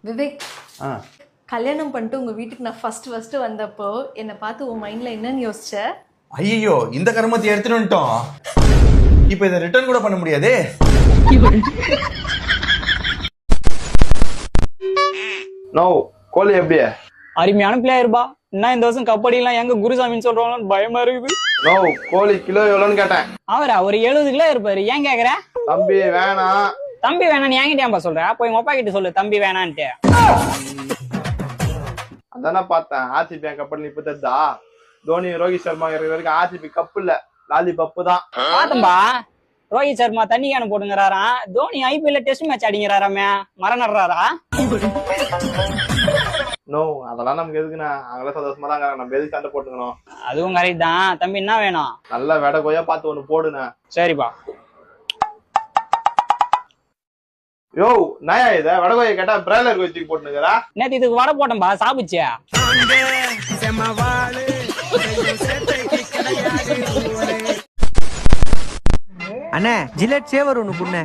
விவேக், கல்யாணம் பண்ணிட்டு உங்க வீட்டுக்கு நான் ஃபர்ஸ்ட் வந்தப்போ என்னை பார்த்து உன் மைண்ட்ல என்னன்னு யோசிச்ச? ஐயோ, இந்த கருமத்தை எடுத்துட்டு வந்துட்டோம். இப்போ இதை ரிட்டர்ன் கூட பண்ண முடியாதே. நோ கோலி எப்படி அருமையான பிளேயர்பா. என்ன இந்த வருஷம் கபடி எல்லாம் எங்க குருசாமின்னு சொல்றாங்கன்னு பயமா இருக்குது. நோ கோலி கிலோ எவ்வளோன்னு கேட்டேன். அவரா ஒரு 70 கிலோ இருப்பாரு. ஏன் கேக்குற? தம்பி வேணாம். தம்பி வேணான்னு என்கிட்டயாம்பா சொல்ற? போய் உங்க அப்பா கிட்ட சொல்லு தம்பி வேணான்ட்டு. அதானே பார்த்தேன். ஆர்சிபி கப்பல் இப்ப தெரிதா? தோனி ரோஹித் சர்மா இருக்கிற வரைக்கும் ஆர்சிபி கப்பு இல்ல, லாலி பப்பு தான். பாத்தம்பா, ரோஹித் சர்மா தண்ணி கேன போடுங்கிறாராம். தோனி ஐபிஎல்ல டெஸ்ட் மேட்ச் அடிங்கிறாராமே, மரணறாரா? நோ அதெல்லாம் நமக்கு எதுக்குண்ணா? அங்கெல்லாம் சந்தோஷமா தான் நம்ம எதுக்கு சண்டை போட்டுக்கணும்? அதுவும் கரெக்ட் தான். தம்பி என்ன வேணும்? நல்ல வெட கோயா பார்த்து ஒண்ணு போடுண்ணா. சரிப்பா. யோ நயா இத வடகோயை கேட்டா பிராய்லர் கோய் தூக்கி போட்டுனுக்கிறா. நேத்து இதுக்கு வடை போட்டேன்பா, சாப்பிச்சியா? அண்ணே ஜிலெட் சேவர் ஒன்று புண்ணே.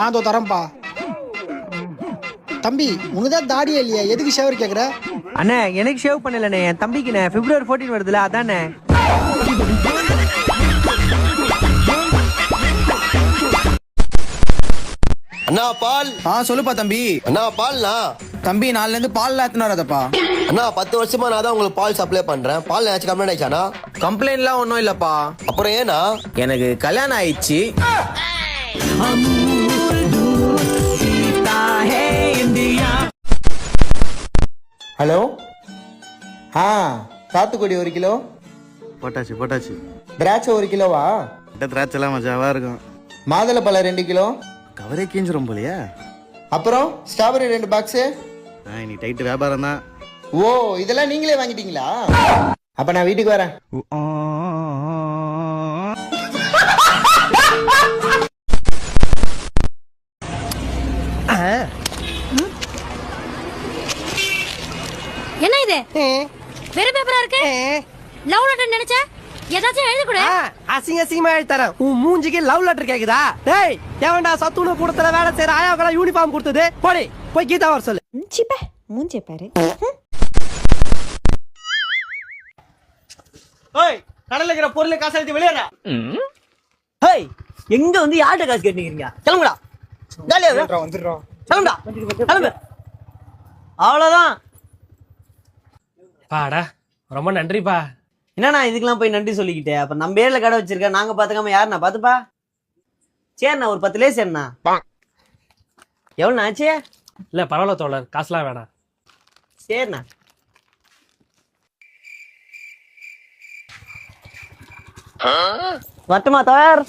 அதோ தரம்பா. தம்பி உனதான் தாடியே இல்லையா, எதுக்கு ஷேவர் கேக்குற? அண்ணே எனக்கு ஷேவ் பண்ணலண்ணே, என் தம்பிக்குண்ணே. February 14 வருதுல, அதானே. அண்ணா பால். சொல்லுப்பா தம்பி. அண்ணா பால்ண்ணா. தம்பி நாலுல இருந்து பால் லாத்தினா வரதப்பா. அண்ணா 10 வருஷமா நான் தான் உங்களுக்கு பால் சப்ளை பண்றேன். பால் ஏதாச்சும் கம்ப்ளைண்ட் ஆயிடுச்சாண்ணா? கம்ப்ளைண்ட்லாம் ஒன்றும் இல்லப்பா. அப்புறம் ஏண்ணா? எனக்கு கல்யாணம் ஆயிடுச்சு. ஹலோ. சாத்துக்குடி 1 கிலோ. போட்டாச்சு. திராட்சை 1 கிலோவா? திராட்சை எல்லாம் மஜாவா இருக்கும். மாதுளை பழம் 2 கிலோ. கவரே கீஞ்சிரும் போலையா? அப்புறம் ஸ்ட்ராபெரி 2 பாக்ஸ். நீ டைட்டு வியாபாரம் தான். ஓ இதெல்லாம் நீங்களே வாங்கிட்டீங்களா? அப்ப நான் வீட்டுக்கு வரேன். என்ன இது? வேற பேப்பரா இருக்கு. லவ் லெட்டர் நினைச்ச ஏதாச்சும் எழுதி கொடு. அசிங்கமா எழுதி தரேன். உன் மூஞ்சிக்கு லவ் லெட்டர் கேக்குதா? டேய் ஏவன்டா சத்துணவு கூடத்துல வேலை செய்யற ஆயாவுக்கு யூனிஃபார்ம் கொடுத்தது? போய் கீதா வர சொல்லு. சிப்ப மூஞ்சே பாரு. ஏய் கடல்ல இருக்கிற பொருளை காசு எடுத்து வெளியேறா. ஏய் எங்க வந்து யார்ட்ட காசு கேட்டீங்க? கிளம்புடா. காலியா வந்துடுறோம். கிளம்புடா. கிளம்பு. அவ்வளவுதான். பாடா ரொம்ப நன்றிப்பா. என்னண்ணா இதுக்கெல்லாம் போய் நன்றி சொல்லிக்கிட்டே? அப்ப நம்ம பேர்ல கடை வச்சிருக்க நாங்க பாத்துக்காம யாருண்ணா பாத்துப்பா? சரிண்ணா ஒரு 10 லேசண்ணா. எவ்வளோண்ணா ஆச்சு? இல்ல பரவாயில்ல தோழர், காசுலாம் வேணாம். சரிண்ணா. வரட்டுமா தோழர்?